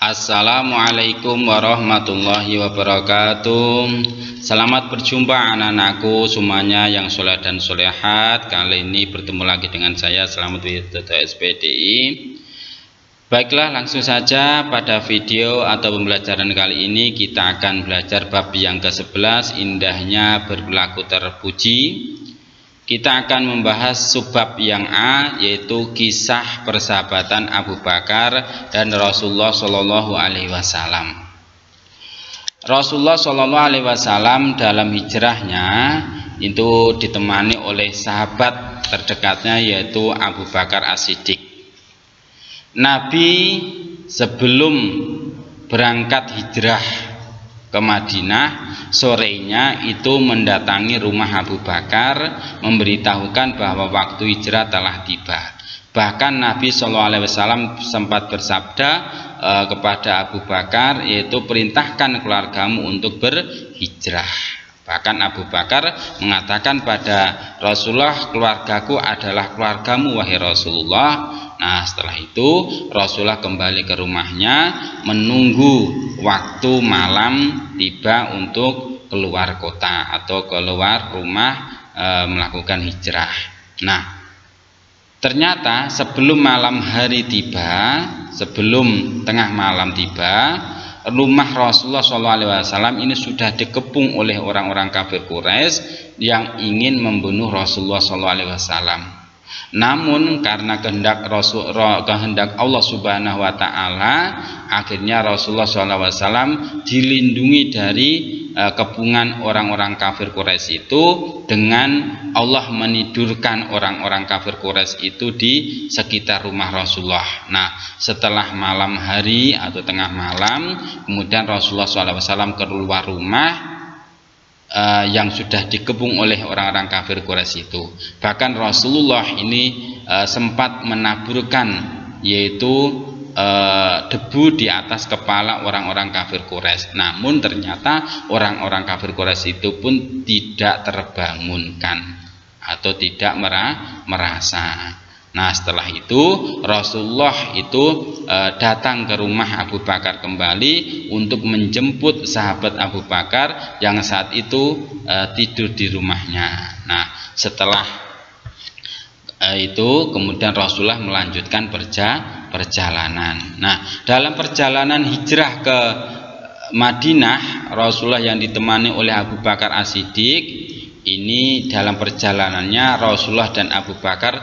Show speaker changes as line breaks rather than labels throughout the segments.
Assalamualaikum warahmatullahi wabarakatuh. Selamat berjumpa anak-anakku semuanya yang soleh dan solehat. Kali ini bertemu lagi dengan saya Selamat Widodto SPDI. Baiklah, langsung saja pada video atau pembelajaran kali ini kita akan belajar bab yang ke-11, indahnya berperilaku terpuji. Kita akan membahas subbab yang A, yaitu kisah persahabatan Abu Bakar dan Rasulullah Shallallahu Alaihi Wasallam. Rasulullah Shallallahu Alaihi Wasallam dalam hijrahnya itu ditemani oleh sahabat terdekatnya, yaitu Abu Bakar As-Siddiq. Nabi sebelum berangkat hijrah ke Madinah, sorenya itu mendatangi rumah Abu Bakar, memberitahukan bahwa waktu hijrah telah tiba. Bahkan Nabi SAW sempat bersabda kepada Abu Bakar, yaitu perintahkan keluargamu untuk berhijrah. Bahkan Abu Bakar mengatakan pada Rasulullah, keluargaku adalah keluargamu wahai Rasulullah. Nah, setelah itu Rasulullah kembali ke rumahnya menunggu waktu malam tiba untuk keluar kota atau keluar rumah melakukan hijrah. Nah, ternyata sebelum malam hari tiba, sebelum tengah malam tiba, rumah Rasulullah SAW ini sudah dikepung oleh orang-orang kafir Quraisy yang ingin membunuh Rasulullah SAW. Namun karena kehendak Allah Subhanahu wa Ta'ala, akhirnya Rasulullah SAW dilindungi dari kepungan orang-orang kafir Quraisy itu dengan Allah menidurkan orang-orang kafir Quraisy itu di sekitar rumah Rasulullah. Nah, setelah malam hari atau tengah malam, kemudian Rasulullah SAW keluar rumah yang sudah dikepung oleh orang-orang kafir Quraisy itu. Bahkan Rasulullah ini sempat menaburkan yaitu debu di atas kepala orang-orang kafir Quraisy. Namun ternyata orang-orang kafir Quraisy itu pun tidak terbangunkan atau tidak merasa. Nah, setelah itu Rasulullah itu datang ke rumah Abu Bakar kembali untuk menjemput sahabat Abu Bakar yang saat itu tidur di rumahnya. Nah, setelah itu kemudian Rasulullah melanjutkan perjalanan. Nah, dalam perjalanan hijrah ke Madinah, Rasulullah yang ditemani oleh Abu Bakar As-Siddiq ini dalam perjalanannya Rasulullah dan Abu Bakar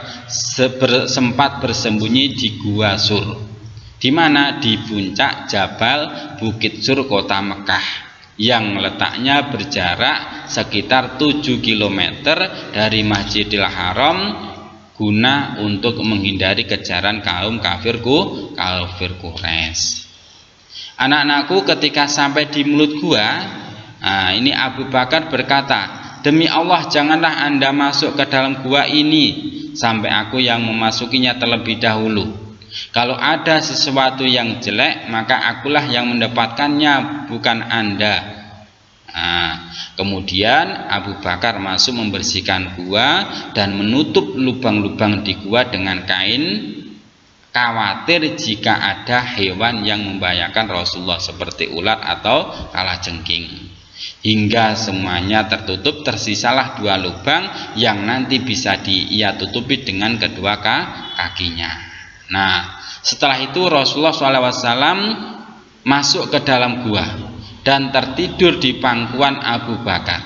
sempat bersembunyi di Gua Sur, di mana di puncak Jabal Bukit Sur kota Mekah yang letaknya berjarak sekitar 7 km dari Masjidil Haram, guna untuk menghindari kejaran kaum kafir Quraisy. Anak-anakku, ketika sampai di mulut gua, ini Abu Bakar berkata, demi Allah, janganlah Anda masuk ke dalam gua ini sampai aku yang memasukinya terlebih dahulu. Kalau ada sesuatu yang jelek, maka akulah yang mendapatkannya, bukan Anda. Kemudian Abu Bakar masuk membersihkan gua dan menutup lubang-lubang di gua dengan kain, khawatir jika ada hewan yang membahayakan Rasulullah seperti ular atau kalajengking. Hingga semuanya tertutup, tersisalah 2 lubang yang nanti bisa ia tutupi dengan kedua kakinya. Nah, setelah itu Rasulullah SAW masuk ke dalam gua dan tertidur di pangkuan Abu Bakar.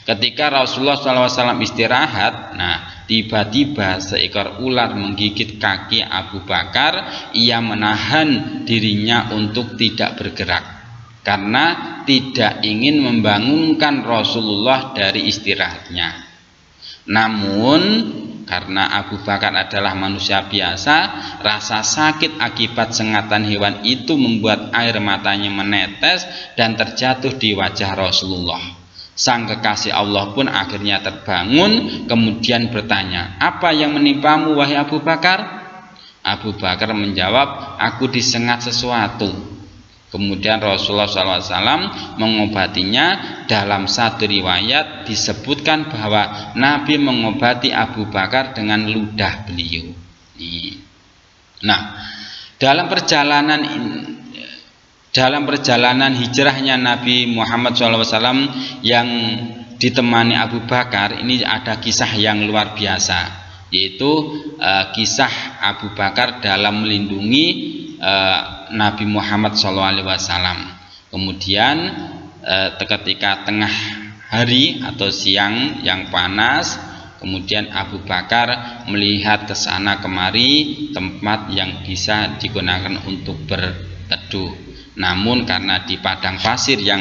Ketika Rasulullah SAW istirahat, nah tiba-tiba seekor ular menggigit kaki Abu Bakar. Ia menahan dirinya untuk tidak bergerak karena tidak ingin membangunkan Rasulullah dari istirahatnya. Namun karena Abu Bakar adalah manusia biasa, rasa sakit akibat sengatan hewan itu membuat air matanya menetes dan terjatuh di wajah Rasulullah. Sang kekasih Allah pun akhirnya terbangun, kemudian bertanya, apa yang menimpamu wahai Abu Bakar? Abu Bakar menjawab, aku disengat sesuatu. Kemudian Rasulullah SAW mengobatinya. Dalam satu riwayat disebutkan bahwa Nabi mengobati Abu Bakar dengan ludah beliau. Nah, dalam perjalanan dalam perjalanan hijrahnya Nabi Muhammad SAW yang ditemani Abu Bakar, ini ada kisah yang luar biasa, yaitu kisah Abu Bakar dalam melindungi Nabi Muhammad SAW. Kemudian ketika tengah hari atau siang yang panas, kemudian Abu Bakar melihat ke sana kemari tempat yang bisa digunakan untuk berteduh. Namun karena di padang pasir yang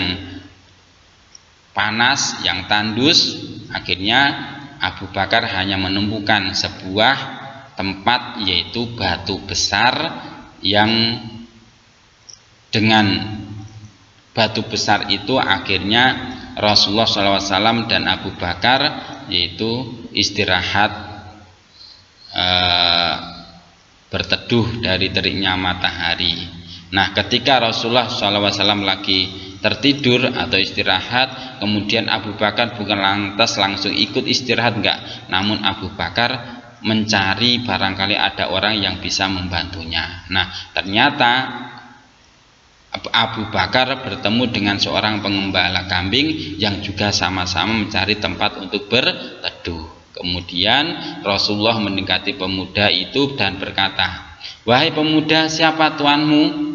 panas, yang tandus, akhirnya Abu Bakar hanya menemukan sebuah tempat, yaitu batu besar, yang dengan batu besar itu akhirnya Rasulullah SAW dan Abu Bakar yaitu istirahat berteduh dari teriknya matahari. Nah, ketika Rasulullah SAW lagi tertidur atau istirahat, kemudian Abu Bakar bukan lantas langsung ikut istirahat, enggak, namun Abu Bakar mencari barangkali ada orang yang bisa membantunya. Nah, ternyata Abu Bakar bertemu dengan seorang pengembala kambing yang juga sama-sama mencari tempat untuk berteduh. Kemudian Rasulullah mendekati pemuda itu dan berkata, "Wahai pemuda, siapa tuanmu?"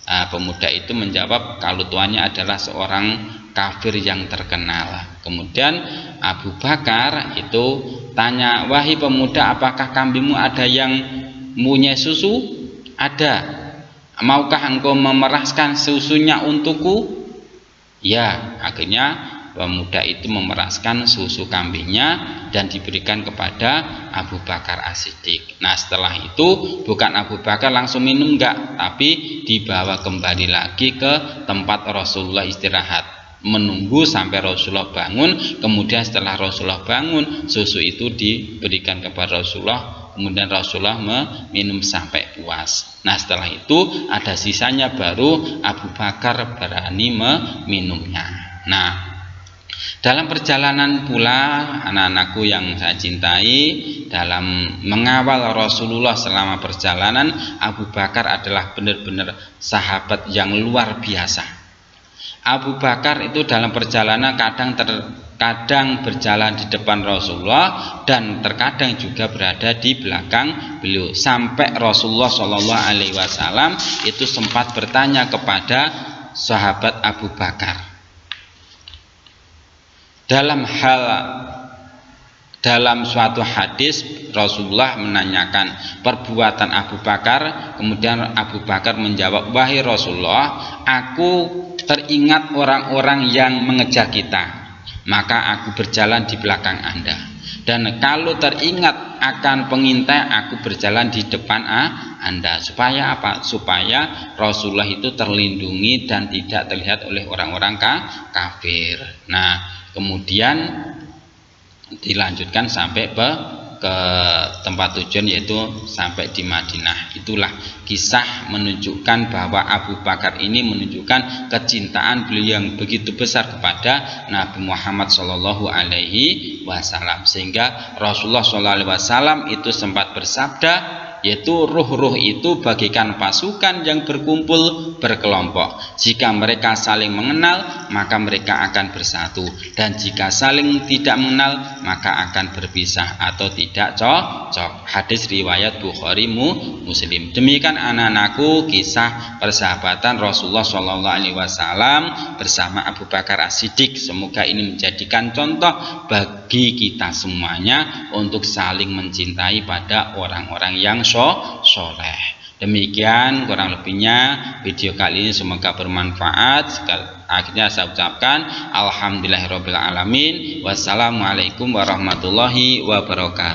Pemuda itu menjawab kalau tuannya adalah seorang kafir yang terkenal. Kemudian Abu Bakar itu tanya, "Wahai pemuda, apakah kambingmu ada yang punya susu?" "Ada." "Maukah engkau memeraskan susunya untukku?" Ya. Akhirnya pemuda itu memeraskan susu kambingnya dan diberikan kepada Abu Bakar As-Siddiq. Nah, setelah itu bukan Abu Bakar langsung minum, enggak, tapi dibawa kembali lagi ke tempat Rasulullah istirahat, menunggu sampai Rasulullah bangun. Kemudian setelah Rasulullah bangun, susu itu diberikan kepada Rasulullah, kemudian Rasulullah meminum sampai puas. Nah, setelah itu ada sisanya baru Abu Bakar berani meminumnya. Nah, dalam perjalanan pula anak-anakku yang saya cintai, dalam mengawal Rasulullah selama perjalanan, Abu Bakar adalah benar-benar sahabat yang luar biasa. Abu Bakar itu dalam perjalanan kadang berjalan di depan Rasulullah dan terkadang juga berada di belakang beliau, sampai Rasulullah SAW itu sempat bertanya kepada sahabat Abu Bakar dalam suatu hadis. Rasulullah menanyakan perbuatan Abu Bakar, kemudian Abu Bakar menjawab, "Wahai Rasulullah, aku teringat orang-orang yang mengejar kita, maka aku berjalan di belakang Anda, dan kalau teringat akan pengintai, aku berjalan di depan Anda." Supaya apa? Supaya Rasulullah itu terlindungi dan tidak terlihat oleh orang-orang kafir. Nah, kemudian dilanjutkan sampai ke tempat tujuan, yaitu sampai di Madinah. Itulah kisah menunjukkan bahwa Abu Bakar ini menunjukkan kecintaan beliau yang begitu besar kepada Nabi Muhammad SAW, sehingga Rasulullah SAW itu sempat bersabda, yaitu ruh-ruh itu bagaikan pasukan yang berkumpul berkelompok. Jika mereka saling mengenal, maka mereka akan bersatu, dan jika saling tidak mengenal, maka akan berpisah atau tidak cocok. Hadis riwayat Bukhari Muslim. Demikian anak-anakku kisah persahabatan Rasulullah SAW bersama Abu Bakar As-Siddiq. Semoga ini menjadikan contoh bagi kita semuanya untuk saling mencintai pada orang-orang yang soleh. Demikian kurang lebihnya video kali ini, semoga bermanfaat. Akhirnya saya ucapkan alhamdulillahirabbil alamin. Wassalamualaikum warahmatullahi wabarakatuh.